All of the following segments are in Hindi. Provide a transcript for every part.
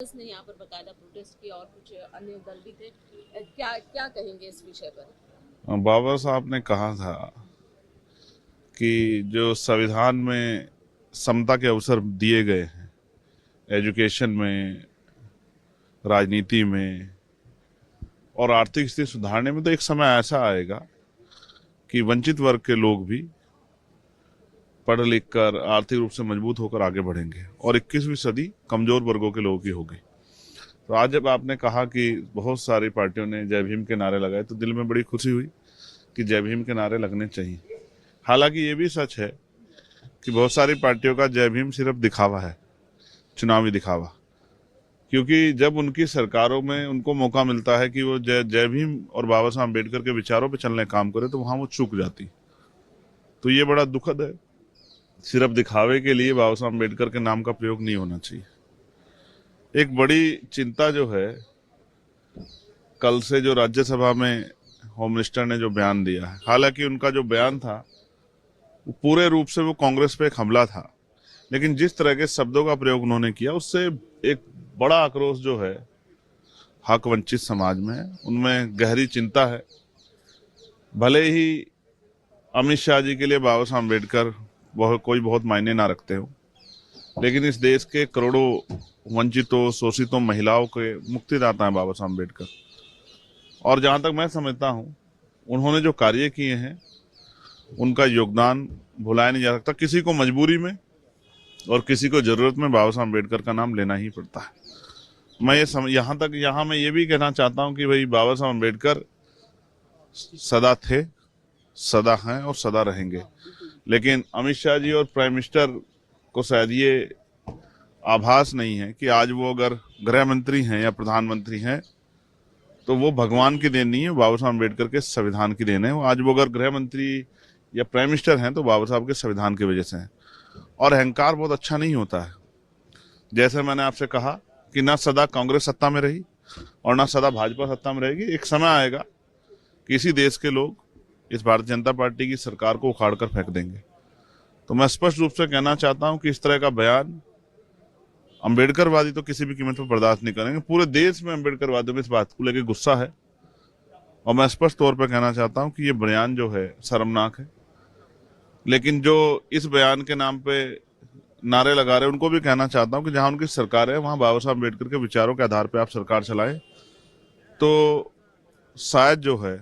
ने यहाँ पर बकायदा प्रोटेस्ट किया और कुछ अन्य दल भी थे। क्या क्या कहेंगे इस विषय पर? बाबा साहब ने कहा था कि जो संविधान में समता के अवसर दिए गए हैं, एजुकेशन में, राजनीति में और आर्थिक स्थिति सुधारने में, तो एक समय ऐसा आएगा कि वंचित वर्ग के लोग भी पढ़ लिख कर आर्थिक रूप से मजबूत होकर आगे बढ़ेंगे और 21वीं सदी कमजोर वर्गों के लोगों की होगी। तो आज जब आपने कहा कि बहुत सारी पार्टियों ने जय भीम के नारे लगाए, तो दिल में बड़ी खुशी हुई कि जय भीम के नारे लगने चाहिए। हालांकि ये भी सच है कि बहुत सारी पार्टियों का जय भीम सिर्फ दिखावा है, चुनावी दिखावा, क्योंकि जब उनकी सरकारों में उनको मौका मिलता है कि वो जय भीम और बाबा साहब अम्बेडकर के विचारों पर चलने काम करे, तो वहां वो चूक जाती। तो ये बड़ा दुखद है। सिर्फ दिखावे के लिए बाबा साहब अम्बेडकर के नाम का प्रयोग नहीं होना चाहिए। एक बड़ी चिंता जो है, कल से जो राज्यसभा में होम मिनिस्टर ने जो बयान दिया है, हालांकि उनका जो बयान था वो पूरे रूप से वो कांग्रेस पे एक हमला था, लेकिन जिस तरह के शब्दों का प्रयोग उन्होंने किया उससे एक बड़ा आक्रोश जो है हक वंचित समाज में है, उनमें गहरी चिंता है। भले ही अमित शाह जी के लिए बाबा साहब अम्बेडकर कोई बहुत मायने ना रखते हो, लेकिन इस देश के करोड़ों वंचितों, शोषितों, महिलाओं के मुक्तिदाता हैं बाबा साहब अम्बेडकर। और जहां तक मैं समझता हूं, उन्होंने जो कार्य किए हैं उनका योगदान भुलाया नहीं जा सकता। किसी को मजबूरी में और किसी को जरूरत में बाबा साहब अम्बेडकर का नाम लेना ही पड़ता है। मैं यहाँ मैं ये भी कहना चाहता हूं कि भाई बाबा साहब अम्बेडकर सदा थे, सदा हैं और सदा रहेंगे। लेकिन अमित शाह जी और प्राइम मिनिस्टर को शायद ये आभास नहीं है कि आज वो अगर गृह मंत्री हैं या प्रधानमंत्री हैं तो वो भगवान की देन नहीं है, बाबा साहब अम्बेडकर के संविधान की देन है। आज वो अगर गृह मंत्री या प्राइम मिनिस्टर हैं तो बाबा साहब के संविधान की वजह से हैं। और अहंकार बहुत अच्छा नहीं होता है। जैसे मैंने आपसे कहा कि ना सदा कांग्रेस सत्ता में रही और ना सदा भाजपा सत्ता में रहेगी। एक समय आएगा कि इसी देश के लोग इस भारतीय जनता पार्टी की सरकार को उखाड़ कर फेंक देंगे। तो मैं स्पष्ट रूप से कहना चाहता हूं कि इस तरह का बयान अम्बेडकरवादी तो किसी भी कीमत पर बर्दाश्त नहीं करेंगे। पूरे देश में अम्बेडकरवादियों में इस बात को लेकर गुस्सा है और मैं स्पष्ट तौर पर कहना चाहता हूं कि ये बयान जो है शर्मनाक है। लेकिन जो इस बयान के नाम पे नारे लगा रहे हैं, उनको भी कहना चाहता हूं कि जहां उनकी सरकार है वहां बाबा साहब अम्बेडकर के विचारों के आधार पर आप सरकार चलाएं, तो शायद जो है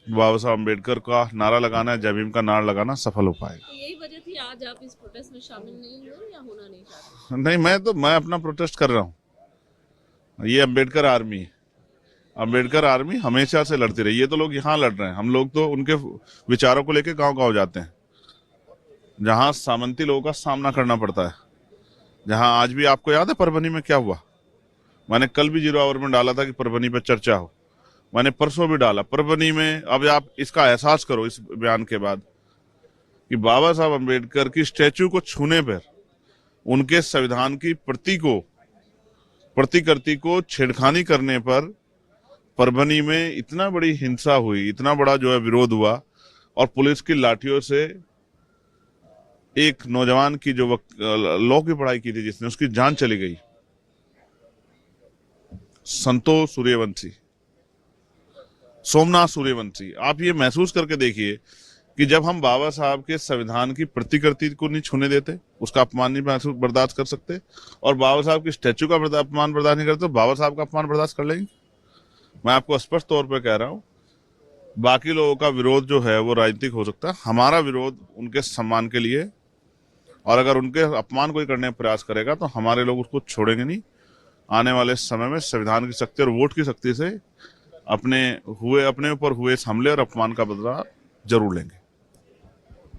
बाबा साहब अम्बेडकर का नारा लगाना, जय भीम का नारा लगाना सफल हो पाएगा। तो यही वजह थी आज आप इस प्रोटेस्ट में शामिल नहीं हुए या होना नहीं चाहते? नहीं, मैं अपना प्रोटेस्ट कर रहा हूँ। ये अम्बेडकर आर्मी है। अम्बेडकर आर्मी हमेशा से लड़ती रही। ये तो लोग यहाँ लड़ रहे हैं, हम लोग तो उनके विचारों को लेकर गांव-गांव जाते हैं, जहां सामंती लोगों का सामना करना पड़ता है। जहां आज भी आपको याद है परभनी में क्या हुआ? मैंने कल भी 0 आवर में डाला था कि परभनी पर चर्चा हो। मैंने परसों भी डाला परभनी में। अब आप इसका एहसास करो इस बयान के बाद कि बाबा साहब अम्बेडकर की स्टैचू को छूने पर, उनके संविधान की प्रतिकृति को छेड़खानी करने पर परभनी में इतना बड़ी हिंसा हुई, इतना बड़ा जो है विरोध हुआ और पुलिस की लाठियों से एक नौजवान की जो लॉ की पढ़ाई की थी जिसने, उसकी जान चली गई। संतोष सूर्यवंशी, सोमनाथ सूर्यवंशी। आप ये महसूस करके देखिए कि जब हम बाबा साहब के संविधान की प्रतिकृति को नहीं छूने देते, उसका अपमान नहीं बर्दाश्त कर सकते, और बाबा साहब की स्टैचू का अपमान बर्दाश्त नहीं करते, तो बाबा साहब का अपमान बर्दाश्त कर लेंगे? मैं आपको स्पष्ट तौर पर कह रहा हूं, बाकी लोगों का विरोध जो है वो राजनीतिक हो सकता है, हमारा विरोध उनके सम्मान के लिए। और अगर उनके अपमान कोई करने का प्रयास करेगा तो हमारे लोग उसको छोड़ेंगे नहीं। आने वाले समय में संविधान की शक्ति और वोट की शक्ति से अपने ऊपर हुए इस हमले और अपमान का बदला जरूर लेंगे।